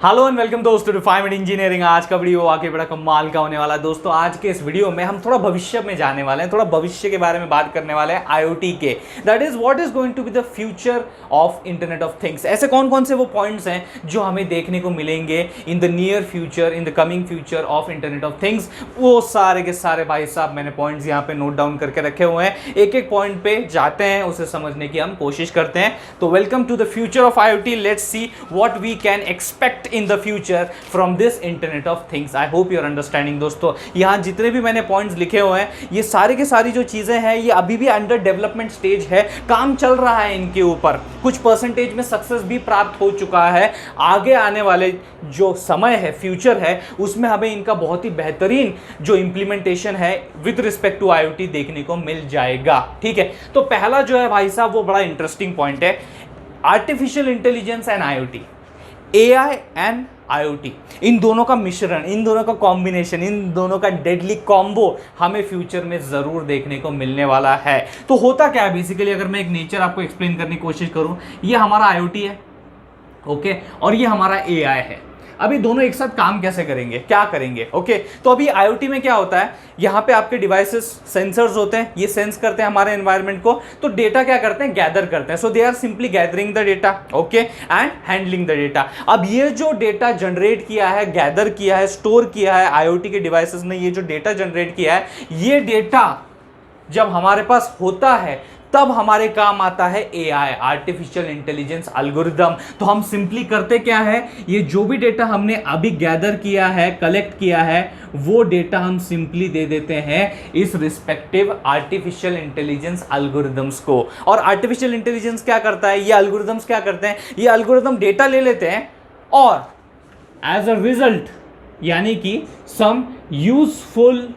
Hello and welcome दोस्तों to 5 minute engineering. आज का वीडियो आके बड़ा कमाल का होने वाला है दोस्तों। आज के इस वीडियो में हम थोड़ा भविष्य में जाने वाले हैं, थोड़ा भविष्य के बारे में बात करने वाले हैं आईओटी के। That is what is going to be the future of internet of things. ऐसे कौन कौन से वो पॉइंट्स हैं जो हमें देखने को मिलेंगे in the near future, in the coming future of internet of things. वो सारे के सारे भाई साहब मैंने पॉइंट्स यहाँ पे नोट डाउन करके रखे हुए हैं। एक एक पॉइंट पे जाते हैं, उसे समझने की हम कोशिश करते हैं। तो welcome to the future of IOT. Let's see what we can expect in the future from this internet of things. I hope your understanding दोस्तों। यहाँ जितने भी मैंने पॉइंट्स लिखे हुए हैं, ये सारे के सारी जो चीज़ें हैं ये अभी भी अंडर डेवलपमेंट स्टेज है। काम चल रहा है इनके ऊपर, कुछ परसेंटेज में सक्सेस भी प्राप्त हो चुका है। आगे आने वाले जो समय है, फ्यूचर है, उसमें हमें इनका बहुत ही बेहतरीन जो इम्प्लीमेंटेशन है विद रिस्पेक्ट टू आईओटी देखने को मिल जाएगा। ठीक है, तो पहला जो है भाई साहब वो बड़ा इंटरेस्टिंग पॉइंट है, artificial intelligence and IoT. AI and IoT, इन दोनों का मिश्रण, इन दोनों का कॉम्बिनेशन, इन दोनों का डेडली कॉम्बो हमें फ्यूचर में जरूर देखने को मिलने वाला है। तो होता क्या है बेसिकली, अगर मैं एक नेचर आपको एक्सप्लेन करने की कोशिश करूं, ये हमारा आईओटी है, ओके, और ये हमारा एआई है। अभी दोनों एक साथ काम कैसे करेंगे, क्या करेंगे, ओके। तो अभी आईओटी में क्या होता है, यहाँ पे आपके डिवाइसेस, सेंसर्स होते हैं, ये सेंस करते हैं हमारे एनवायरनमेंट को। तो डेटा क्या करते हैं, गैदर करते हैं। So they are simply gathering the data, okay, and handling the data. अब ये जो डेटा जनरेट किया है, गैदर किया है, स्टोर किया है आईओटी के डिवाइसेस ने, ये जो डेटा जनरेट किया है, ये डेटा जब हमारे पास होता है तब हमारे काम आता है एआई, आर्टिफिशियल इंटेलिजेंस एल्गोरिदम। तो हम सिंपली करते क्या है, ये जो भी डेटा हमने अभी गैदर किया है, कलेक्ट किया है, वो डेटा हम सिंपली दे देते हैं इस रिस्पेक्टिव आर्टिफिशियल इंटेलिजेंस एल्गोरिदम्स को। और आर्टिफिशियल इंटेलिजेंस क्या करता है, ये एल्गोरिदम्स क्या करते हैं, ये एल्गोरिदम डेटा ले लेते हैं और एज अ रिजल्ट, यानी कि सम यूजफुल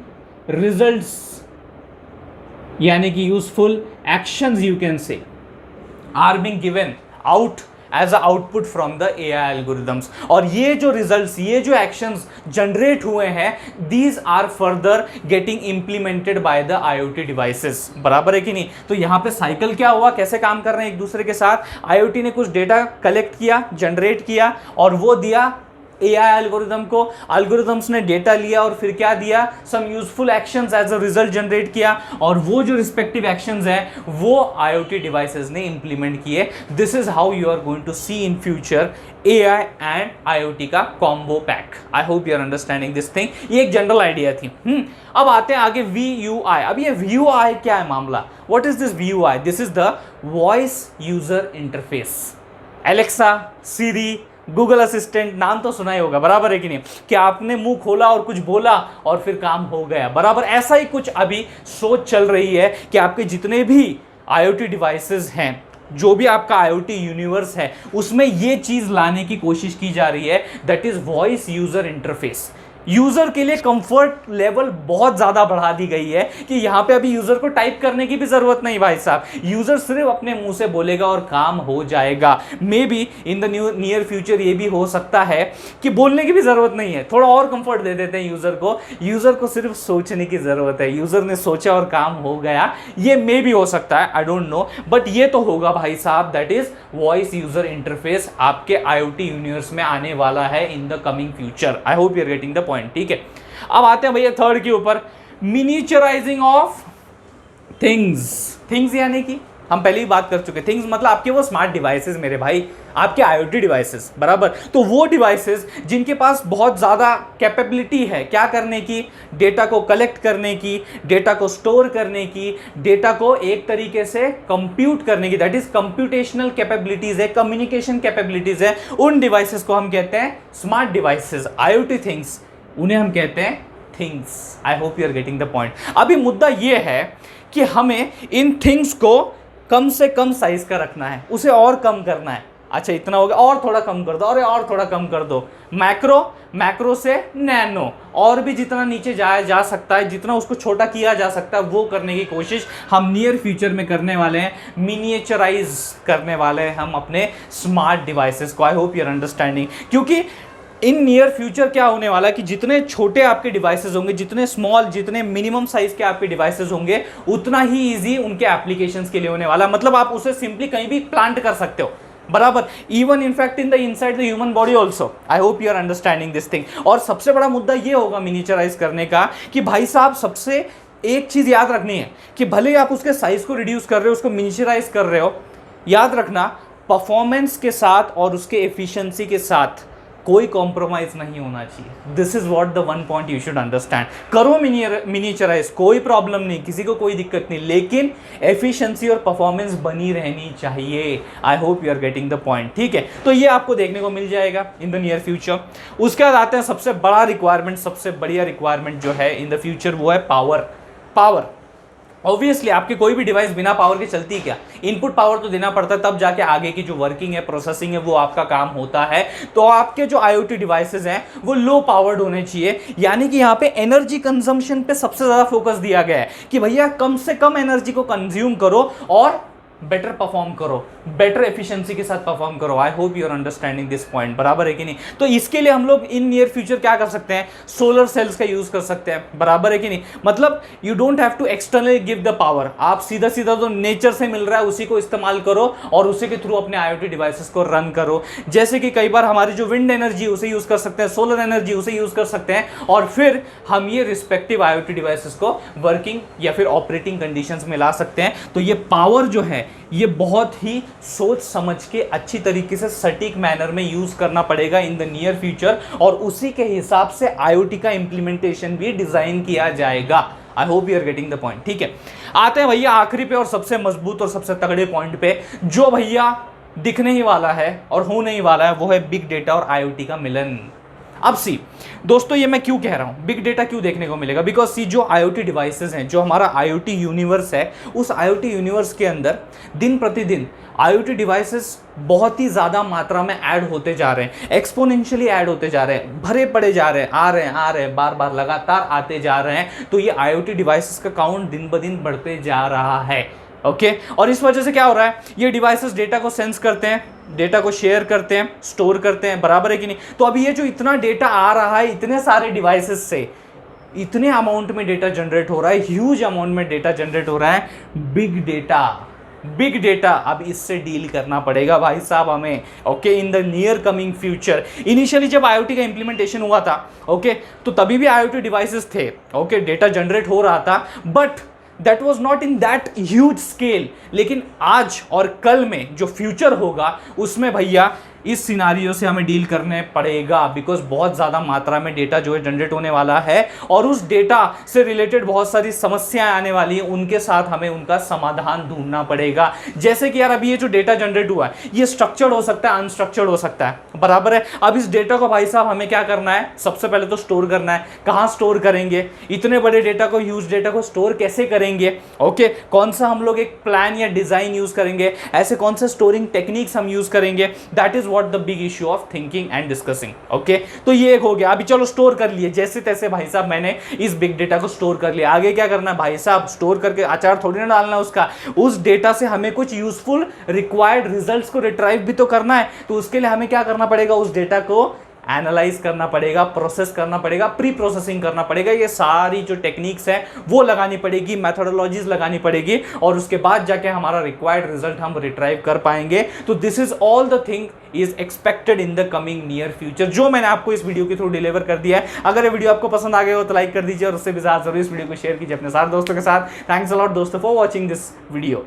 रिजल्ट्स, यानी कि useful actions you can say, are being given out as a output from the AI algorithms. और ये जो रिजल्ट्स, ये जो एक्शंस जनरेट हुए हैं, these are further getting implemented by the IOT devices. बराबर है कि नहीं। तो यहाँ पे साइकिल क्या हुआ, कैसे काम कर रहे हैं एक दूसरे के साथ। आईओटी ने कुछ डेटा कलेक्ट किया, जनरेट किया और वो दिया एआई एल्गोरिदम को। एल्गोरिदम्स ने डेटा लिया और फिर क्या दिया, some useful actions as a result generate किया, और वो जो रिस्पेक्टिव एक्शंस हैं वो आईओटी डिवाइसेस ने इंप्लीमेंट किए। This is how you are going to see in future AI and IoT का combo pack. I hope you are understanding this thing. ये एक जनरल आइडिया थी। अब आते हैं आगे VUI। अब ये VUI क्या है मामला, what is this VUI? This is the voice user interface. Alexa, Siri, Google assistant, नाम तो सुना ही होगा, बराबर है कि नहीं, कि आपने मुंह खोला और कुछ बोला और फिर काम हो गया। बराबर ऐसा ही कुछ अभी सोच चल रही है कि आपके जितने भी आईओटी डिवाइसेस हैं, जो भी आपका आईओटी यूनिवर्स है, उसमें ये चीज लाने की कोशिश की जा रही है, that is voice user interface. User के लिए कंफर्ट लेवल बहुत ज्यादा बढ़ा दी गई है कि यहां पे अभी यूजर को टाइप करने की भी जरूरत नहीं भाई साहब। यूजर सिर्फ अपने मुंह से बोलेगा और काम हो जाएगा। May be in the near future ये भी हो सकता है कि बोलने की भी जरूरत नहीं है, थोड़ा और कंफर्ट दे देते हैं यूजर को। यूजर को सिर्फ सोचने की जरूरत है, यूजर ने सोचा और काम हो गया। ये मे भी हो सकता है, आई डोंट नो, बट ये तो होगा भाई साहब। That is voice user interface आपके आईओटी यूनिवर्स में आने वाला है in the coming future. I hope you are getting the point. ठीक है, अब आते हैं भैया थर्ड के ऊपर, मिनिएचराइजिंग ऑफ थिंग्स। थिंग्स यानी कि हम पहले ही बात कर चुके, थिंग्स मतलब आपके वो स्मार्ट डिवाइसेस मेरे भाई, आपके आईओटी डिवाइसेस। बराबर, तो वो डिवाइसेस जिनके पास बहुत ज़्यादा कैपेबिलिटी है क्या करने की, डेटा को कलेक्ट करने की, डेटा को स्टोर करने की, डेटा को एक तरीके से कंप्यूट करने की, दैट इज कंप्यूटेशनल कैपेबिलिटीज है, कम्युनिकेशन कैपेबिलिटीज है, उन डिवाइसेस को हम कहते हैं स्मार्ट डिवाइसेस, आईओटी थिंग्स, उन्हें हम कहते हैं things. I hope you are getting the point. अभी मुद्दा यह है कि हमें इन थिंग्स को कम से कम साइज का रखना है, उसे और कम करना है। अच्छा इतना हो गया, और थोड़ा कम कर दो, अरे और थोड़ा कम कर दो। मैक्रो, मैक्रो से नैनो, और भी जितना नीचे जाया जा सकता है, जितना उसको छोटा किया जा सकता है, वो करने की कोशिश हम नियर फ्यूचर में करने वाले हैं। मिनिएचराइज करने वाले हैं हम अपने स्मार्ट डिवाइसेस को। I hope you are understanding. क्योंकि इन नियर फ्यूचर क्या होने वाला है कि जितने छोटे आपके डिवाइसेस होंगे, जितने स्मॉल, जितने मिनिमम साइज के आपके डिवाइसेस होंगे, उतना ही इजी उनके एप्लीकेशंस के लिए होने वाला। मतलब आप उसे सिंपली कहीं भी प्लांट कर सकते हो, बराबर, even in fact in the inside the human body also. I hope you are understanding this thing. और सबसे बड़ा मुद्दा ये होगा मिनिचराइज करने का कि भाई साहब सबसे एक चीज याद रखनी है कि भले ही आप उसके साइज को रिड्यूस कर रहे हो, उसको मिनिचराइज कर रहे हो, याद रखना परफॉर्मेंस के साथ और उसके एफिशिएंसी के साथ कोई कॉम्प्रोमाइज नहीं होना चाहिए। This is what the one point you should understand. करो मिनिचराइज, कोई प्रॉब्लम नहीं, किसी को कोई दिक्कत नहीं, लेकिन एफिशिएंसी और परफॉर्मेंस बनी रहनी चाहिए। I hope you are getting the point, ठीक है। तो ये आपको देखने को मिल जाएगा इन द नियर फ्यूचर। उसके बाद आते हैं सबसे बड़ा रिक्वायरमेंट, सबसे बढ़िया रिक्वायरमेंट जो है इन द फ्यूचर, वो है पावर। ऑब्वियसली आपकी कोई भी डिवाइस बिना पावर के चलती क्या? इनपुट पावर तो देना पड़ता है, तब जाके आगे की जो वर्किंग है, प्रोसेसिंग है, वो आपका काम होता है। तो आपके जो IoT डिवाइसेस हैं वो लो पावर्ड होने चाहिए, यानी कि यहाँ पे एनर्जी कंजम्पशन पे सबसे ज्यादा फोकस दिया गया है कि भैया कम से कम एनर्जी को कंज्यूम करो और बेटर परफॉर्म करो, बेटर एफिशिएंसी के साथ परफॉर्म करो। I hope you are understanding this point, बराबर है कि नहीं? तो इसके लिए हम लोग इन नियर फ्यूचर क्या कर सकते हैं? सोलर सेल्स का यूज कर सकते हैं, बराबर है कि नहीं? मतलब you don't have to externally give the power, आप सीधा सीधा तो नेचर से मिल रहा है उसी को इस्तेमाल करो और उसी के थ्रू अपने IoT डिवाइसेस को रन करो। जैसे कि कई बार हमारी जो विंड एनर्जी उसे यूज कर सकते हैं, सोलर एनर्जी उसे यूज कर सकते हैं, और फिर हम ये रिस्पेक्टिव IoT डिवाइसेस को वर्किंग या फिर ऑपरेटिंग कंडीशंस में ला सकते हैं। तो ये पावर जो है ये बहुत ही सोच समझ के अच्छी तरीके से सटीक मैनर में यूज करना पड़ेगा इन द नियर फ्यूचर, और उसी के हिसाब से IoT का इंप्लीमेंटेशन भी डिजाइन किया जाएगा। I hope you are getting the point, ठीक है। आते हैं भैया आखिरी पे और सबसे मजबूत और सबसे तगड़े पॉइंट पे, जो भैया दिखने ही वाला है और होने ही वाला है, वो है बिग डेटा और IoT का मिलन। अब सी दोस्तों, ये मैं क्यों कह रहा हूं बिग डेटा क्यों देखने को मिलेगा? बिकॉज सी जो IoT डिवाइसेस हैं, जो हमारा IoT यूनिवर्स है, उस IoT यूनिवर्स के अंदर दिन प्रतिदिन IoT डिवाइसेस बहुत ही ज़्यादा मात्रा में ऐड होते जा रहे हैं, एक्सपोनेंशियली ऐड होते जा रहे हैं, भरे पड़े जा रहे हैं, आ रहे हैं, बार बार लगातार आते जा रहे हैं। तो ये IoT डिवाइसेस का काउंट दिन ब दिन बढ़ते जा रहा है, ओके। और इस वजह से क्या हो रहा है, ये डिवाइसेस डेटा को सेंस करते हैं, डेटा को शेयर करते हैं, स्टोर करते हैं, बराबर है कि नहीं? तो अभी ये जो इतना डेटा आ रहा है इतने सारे डिवाइसेस से, इतने अमाउंट में डेटा जनरेट हो रहा है, ह्यूज अमाउंट में डेटा जनरेट हो रहा है, बिग डेटा अब इससे डील करना पड़ेगा भाई साहब हमें, okay, in the near coming future. Initially जब IoT का इंप्लीमेंटेशन हुआ था, ओके, तो तभी भी IoT डिवाइसेस थे, ओके, डेटा जनरेट हो रहा था, but that was not in that huge scale. लेकिन आज और कल में जो फ्यूचर होगा उसमें भैया इस सिनारियो से हमें डील करने पड़ेगा, बिकॉज बहुत ज़्यादा मात्रा में डेटा जो है जनरेट होने वाला है, और उस डेटा से रिलेटेड बहुत सारी समस्याएं आने वाली हैं, उनके साथ हमें उनका समाधान ढूंढना पड़ेगा। जैसे कि यार अभी ये जो डेटा जनरेट हुआ है ये स्ट्रक्चर्ड हो सकता है, अनस्ट्रक्चर्ड हो सकता है, बराबर है। अब इस डेटा को भाई साहब हमें क्या करना है? सबसे पहले तो स्टोर करना है। कहाँ स्टोर करेंगे? इतने बड़े डेटा को, ह्यूज डेटा को स्टोर कैसे करेंगे? ओके, कौन सा हम लोग एक प्लान या डिजाइन यूज करेंगे? ऐसे कौन से स्टोरिंग टेक्निक्स हम यूज करेंगे? That is what the big issue of thinking and discussing, okay. तो ये एक हो गया। अभी चलो स्टोर कर लिए जैसे तैसे भाई साहब, मैंने इस बिग डेटा को स्टोर कर लिया। आगे क्या करना है भाई साहब? स्टोर करके अचार थोड़ी ना डालना उसका, उस डेटा से हमें कुछ यूजफुल रिक्वायर्ड रिजल्ट्स को रिट्राइव भी तो करना है। तो उसके लिए हमें क्या करना पड़ेगा? उस डेटा को एनालाइज करना पड़ेगा, प्रोसेस करना पड़ेगा, प्री प्रोसेसिंग करना पड़ेगा। ये सारी जो टेक्निक्स है वो लगानी पड़ेगी, मेथोडोलॉजीज लगानी पड़ेगी, और उसके बाद जाके हमारा रिक्वायर्ड रिजल्ट हम रिट्राइव कर पाएंगे। तो this is all the thing is expected in the coming near future, जो मैंने आपको इस वीडियो के थ्रू डिलीवर कर दिया है। अगर ये वीडियो आपको पसंद आ गया हो तो लाइक कर दीजिए, और उससे भी ज्यादा जरूर इस वीडियो को शेयर कीजिए अपने सारे दोस्तों के साथ। थैंक्स अ लॉट दोस्तों फॉर वॉचिंग दिस वीडियो।